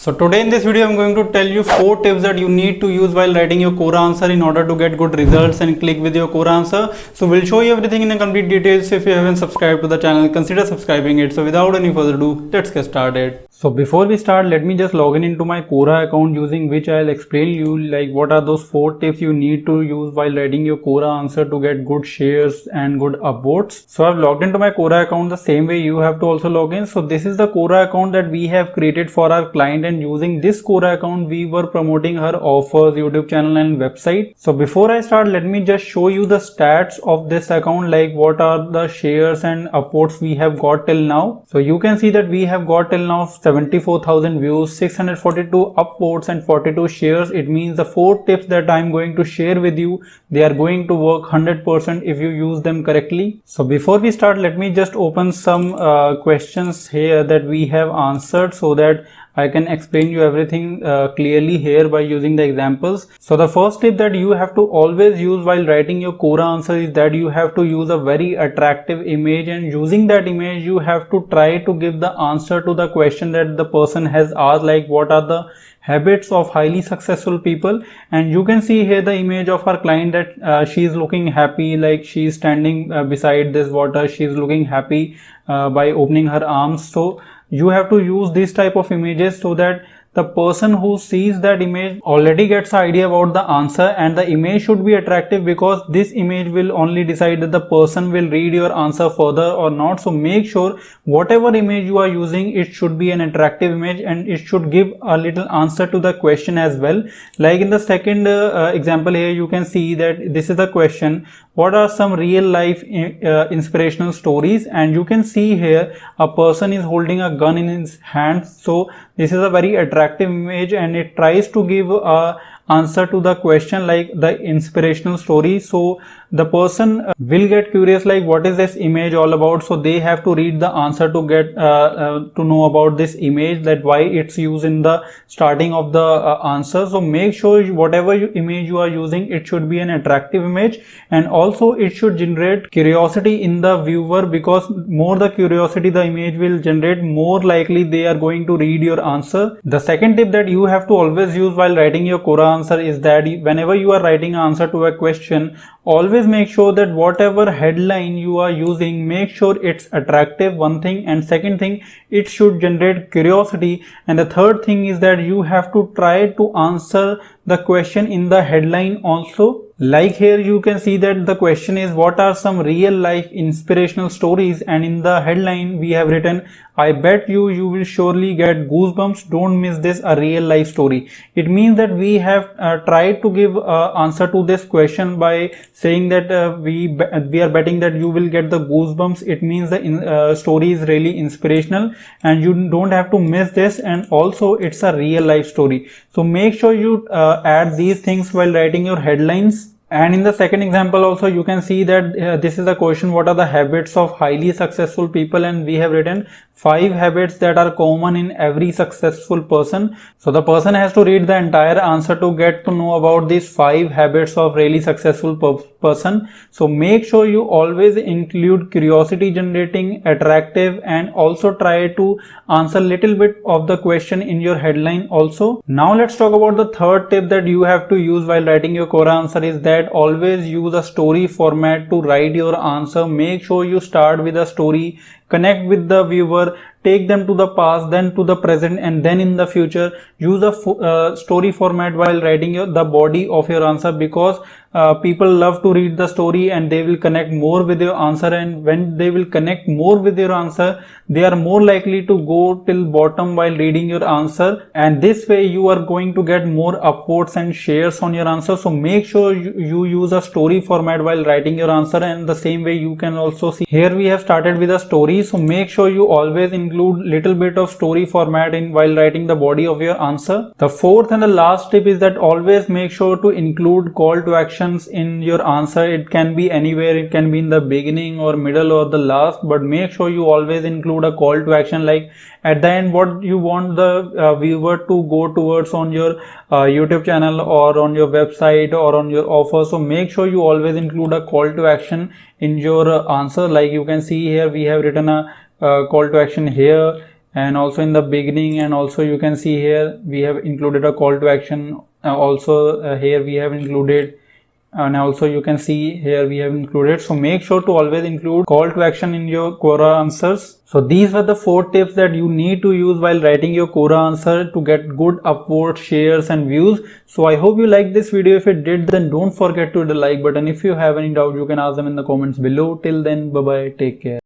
So today in this video I'm going to tell you 4 tips that you need to use while writing your Quora answer in order to get good results and click with your Quora answer. So we'll show you everything in a complete details. So if you haven't subscribed to the channel, consider subscribing it. So without any further ado, let's get started. So before we start, let me just log in into my Quora account, using which I'll explain you like what are those 4 tips you need to use while writing your Quora answer to get good shares and good upvotes. So I've logged into my Quora account the same way you have to also log in. So this is the Quora account that we have created for our client, and using this Quora account we were promoting her offers, YouTube channel and website. So before I start, let me just show you the stats of this account, like what are the shares and upvotes we have got till now. So you can see that we have got till now 74,000 views, 642 upvotes and 42 shares. It means the 4 tips that I'm going to share with you, they are going to work 100% if you use them correctly. So before we start, let me just open some questions here that we have answered so that I can explain you everything clearly here by using the examples. So the first tip that you have to always use while writing your Quora answer is that you have to use a very attractive image, and using that image you have to try to give the answer to the question that the person has asked, like what are the habits of highly successful people. And you can see here the image of our client that she is looking happy, like she is standing beside this water, she is looking happy by opening her arms. So you have to use this type of images so that the person who sees that image already gets an idea about the answer, and the image should be attractive because this image will only decide that the person will read your answer further or not. So make sure whatever image you are using, it should be an attractive image and it should give a little answer to the question as well. Like in the second example here, you can see that this is the question, what are some real life inspirational stories? And you can see here a person is holding a gun in his hand. So this is a very attractive image and it tries to give a answer to the question like the inspirational story. So the person will get curious like what is this image all about. So they have to read the answer to get to know about this image, that why it's used in the starting of the answer. So make sure whatever image you are using, it should be an attractive image, and also it should generate curiosity in the viewer, because more the curiosity the image will generate, more likely they are going to read your answer. The second tip that you have to always use while writing your Quora answer is that whenever you are writing an answer to a question, always make sure that whatever headline you are using, make sure it's attractive, one thing, and second thing, it should generate curiosity, and the third thing is that you have to try to answer the question in the headline also. Like here you can see that the question is what are some real life inspirational stories, and in the headline we have written, I bet you will surely get goosebumps, don't miss this, a real life story. It means that we have tried to give answer to this question by saying that we are betting that you will get the goosebumps. It means the story is really inspirational and you don't have to miss this, and also it's a real life story. So make sure you add these things while writing your headlines. And in the second example also you can see that this is the question, what are the habits of highly successful people, and we have written 5 habits that are common in every successful person. So the person has to read the entire answer to get to know about these 5 habits of really successful person. So make sure you always include curiosity generating, attractive, and also try to answer little bit of the question in your headline also. Now let's talk about the third tip that you have to use while writing your Quora answer, is that always use a story format to write your answer. Make sure you start with a story, connect with the viewer, take them to the past, then to the present, and then in the future. Use a story format while writing the body of your answer, because people love to read the story and they will connect more with your answer, and when they will connect more with your answer, they are more likely to go till bottom while reading your answer, and this way you are going to get more upvotes and shares on your answer. So make sure you use a story format while writing your answer, and the same way you can also see here we have started with a story. So make sure you always include little bit of story format in while writing the body of your answer. The fourth and the last tip is that always make sure to include call to actions in your answer. It can be anywhere, it can be in the beginning or middle or the last, but make sure you always include a call to action, like at the end what you want the viewer to go towards on your YouTube channel or on your website or on your offer. So make sure you always include a call to action in your answer. Like you can see here we have written a call to action here, And also in the beginning, and also you can see here we have included a call to action. Here we have included, and also you can see here we have included. So make sure to always include call to action in your Quora answers. So these were the 4 tips that you need to use while writing your Quora answer to get good Upvote shares and views. So I hope you liked this video. If you did, then don't forget to hit the like button. If you have any doubt, you can ask them in the comments below. Till then, bye bye, take care.